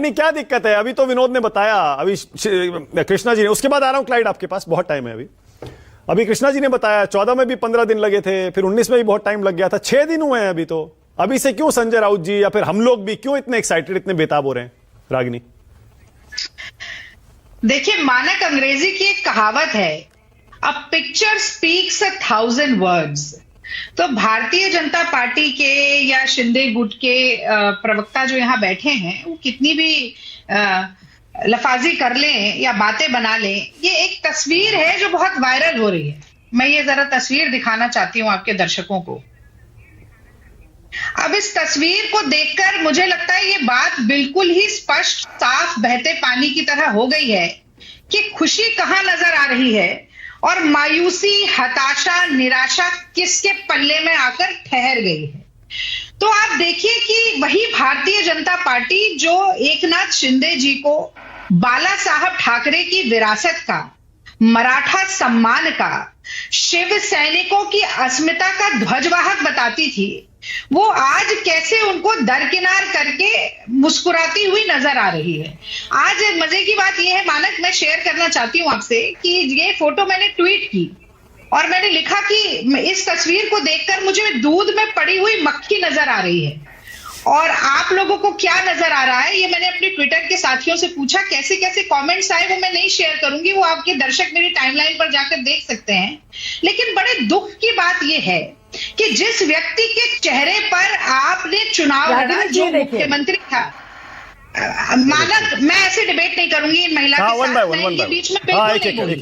रागिनी क्या दिक्कत है? अभी तो विनोद ने बताया, अभी कृष्णा जी ने, उसके बाद आ रहा हूं क्लाइड आपके पास, बहुत टाइम है अभी कृष्णा जी ने बताया 14 में भी 15 दिन लगे थे, फिर 19 में भी बहुत टाइम लग गया था, 6 दिन हुए हैं अभी तो। अभी से क्यों संजय राउत जी या फिर हम लोग भी क्यों इतने एक्साइटेड, इतने बेताब हो रहे हैं? रागिनी देखिए, मानक अंग्रेजी की एक कहावत है, अ पिक्चर स्पीक्स 1000 वर्ड्स। तो भारतीय जनता पार्टी के या शिंदे गुट के प्रवक्ता जो यहां बैठे हैं, वो कितनी भी लफाजी कर लें या बातें बना लें, ये एक तस्वीर है जो बहुत वायरल हो रही है। मैं ये जरा तस्वीर दिखाना चाहती हूं आपके दर्शकों को। अब इस तस्वीर को देखकर मुझे लगता है ये बात बिल्कुल ही स्पष्ट, साफ, बहते पानी की तरह हो गई है कि खुशी कहां नजर आ रही है और मायूसी, हताशा, निराशा किसके पल्ले में आकर ठहर गई है। तो आप देखिए कि वही भारतीय जनता पार्टी जो एकनाथ शिंदे जी को बाला साहब ठाकरे की विरासत का, मराठा सम्मान का, शिव सैनिकों की अस्मिता का ध्वजवाहक बताती थी, वो आज कैसे उनको दरकिनार करके मुस्कुराती हुई नजर आ रही है। आज मजे की बात यह है मानक, मैं शेयर करना चाहती हूं आपसे कि ये फोटो मैंने ट्वीट की और मैंने लिखा कि इस तस्वीर को देखकर मुझे दूध में पड़ी हुई मक्खी नजर आ रही है। और आप लोगों को क्या नजर आ रहा है, ये मैंने अपने ट्विटर के साथियों से पूछा। कैसे कैसे कमेंट्स आए वो मैं नहीं शेयर करूंगी, वो आपके दर्शक मेरी टाइमलाइन पर जाकर देख सकते हैं। लेकिन बड़े दुख की बात यह है कि जिस व्यक्ति के चेहरे पर आपने चुनाव लड़ा, जो मुख्यमंत्री था, मानक, मैं ऐसे डिबेट नहीं करूंगी इन महिला के साथ, मैं इनके बीच में बिल्कुल नहीं बोली,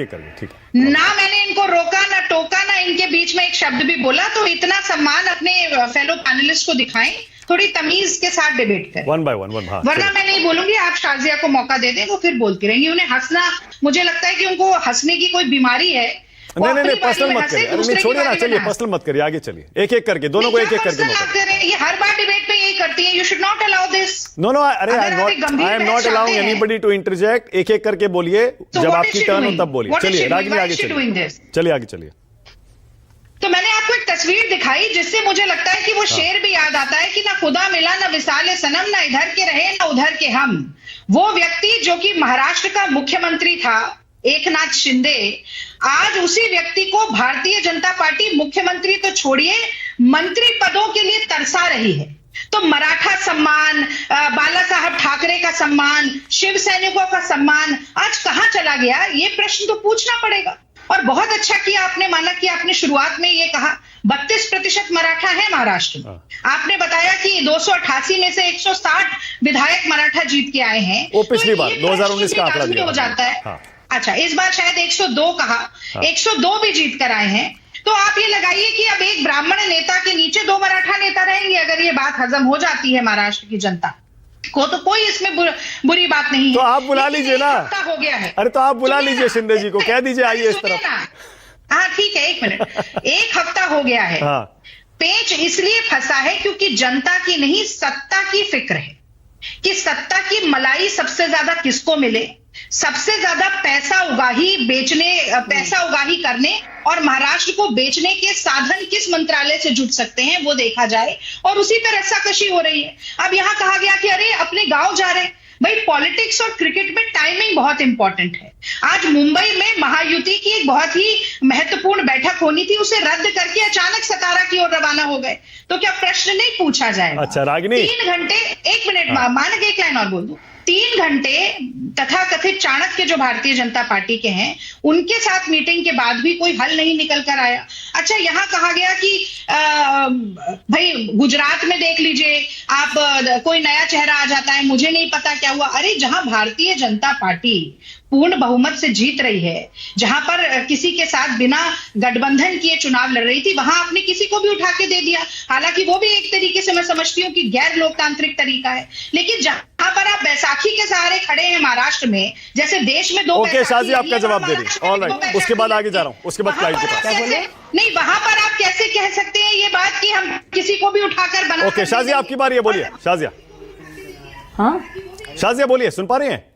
ना मैंने इनको रोका, ना टोका, ना इनके बीच में एक शब्द भी बोला। तो इतना सम्मान अपने फेलो पैनलिस्ट को दिखाएं, थोड़ी तमीज के साथ डिबेट करें, वन बाय वन, वरना मैं नहीं बोलूंगी। आप शाजिया को मौका दे दें, वो फिर बोलती रहेंगी। उन्हें हंसना, मुझे लगता है कि उनको हंसने की कोई बीमारी है। नहीं, पर्सनल मत करिए, अरे नहीं छोड़िए ना, चलिए पर्सनल मत करिए, आगे चलिए, एक एक करके दोनों को एक एक करके मौका दें। ये हर बार डिबेट में यही करती है, you should not allow this. No, अरे I am not allowing anybody to interject. एक एक करके बोलिए, जब आपकी टर्न हो तब बोलिए। चलिए रागिनी आगे चलिए, चलिए आगे चलिए। तो मैंने आपको एक तस्वीर दिखाई जिससे मुझे लगता है कि वो शेर भी याद आता है कि ना खुदा मिला ना विसाले सनम, ना इधर के रहे ना उधर के हम। वो व्यक्ति जो कि महाराष्ट्र का मुख्यमंत्री था, एकनाथ शिंदे, आज उसी व्यक्ति को भारतीय जनता पार्टी मुख्यमंत्री तो छोड़िए, मंत्री पदों के लिए तरसा रही है। तो मराठा सम्मान, बाला साहब ठाकरे का सम्मान, शिव सैनिकों का सम्मान आज कहां चला गया, ये प्रश्न तो पूछना पड़ेगा। और बहुत अच्छा किया आपने, माना कि आपने शुरुआत में ये कहा 32% मराठा है महाराष्ट्र में। आपने बताया कि 288 में से 160 विधायक मराठा जीत के आए हैं। वो पिछली बार 2019 का आंकड़ा दिया हो जाता है। अच्छा, इस बार शायद 102 कहा, 102 भी जीत कर आए हैं। तो आप ये लगाइए कि अब एक ब्राह्मण नेता के नीचे 2 मराठा नेता रहेंगे, अगर ये बात हजम हो जाती है महाराष्ट्र की जनता को, तो कोई इसमें बुरी बात नहीं है। तो आप बुला लीजिए ना, हो गया है। अरे तो आप बुला लीजिए शिंदे जी को, कह दीजिए आइए इस तरफ। हाँ ठीक है, 1 मिनट, 1 हफ्ता हो गया है। पेच इसलिए फंसा है क्योंकि जनता की नहीं, सत्ता की फिक्र है कि सत्ता की मलाई सबसे ज्यादा किसको मिले, सबसे ज्यादा पैसा उगाही करने और महाराष्ट्र को बेचने के साधन किस मंत्रालय से जुट सकते हैं वो देखा जाए, और उसी पर रस्साकशी हो रही है। अब यहां कहा गया कि अरे अपने गांव जा रहे हैं। भाई, पॉलिटिक्स और क्रिकेट में टाइमिंग बहुत इंपॉर्टेंट है। आज मुंबई में महायुति की एक बहुत ही महत्वपूर्ण बैठक होनी थी, उसे रद्द करके अचानक सतारा की ओर रवाना हो गए। तो क्या प्रश्न नहीं पूछा जाएगा? अच्छा रागिनी, 3 घंटे, 1 मिनट मानक, एक लाइन और बोल दूं। 3 घंटे तथाकथित चाणक्य जो भारतीय जनता पार्टी के हैं, उनके साथ मीटिंग के बाद भी कोई हल नहीं निकल कर आया। अच्छा, यहां कहा गया कि भाई गुजरात में देख लीजिए आप, कोई नया चेहरा आ जाता है, मुझे नहीं पता क्या हुआ। अरे जहां भारतीय जनता पार्टी पूर्ण बहुमत से जीत रही है, जहां पर किसी के साथ बिना गठबंधन किए चुनाव लड़ रही थी, वहां आपने किसी को भी उठा के दे दिया। हालांकि वो भी एक तरीके से मैं समझती हूँ कि गैर लोकतांत्रिक तरीका है। लेकिन जहां पर आप बैसाखी के सहारे खड़े हैं महाराष्ट्र में, जैसे देश में 2 ओके, शाजी आपका जवाब दे रही, ऑलराइट, उसके बाद आगे जा रहा हूँ, उसके बाद फ्लाइट के पास। नहीं, वहां पर आप कैसे कह सकते हैं ये बात कि हम किसी को भी उठाकर बना। ओके शाजिया, आपकी बारी है, बोलिए शाजिया। हाँ शाजिया बोलिए, सुन पा रही हैं?